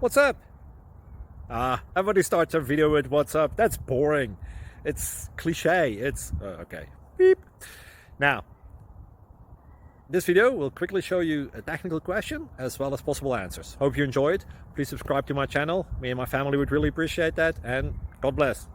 What's up? Everybody starts a video with what's up. That's boring. It's cliche. It's okay. Beep. Now, this video will quickly show you a technical question as well as possible answers. Hope you enjoyed. Please subscribe to my channel. Me and my family would really appreciate that, and God bless.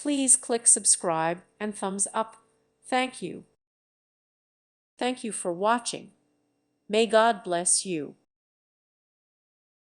Please click subscribe and thumbs up. Thank you. Thank you for watching. May God bless you.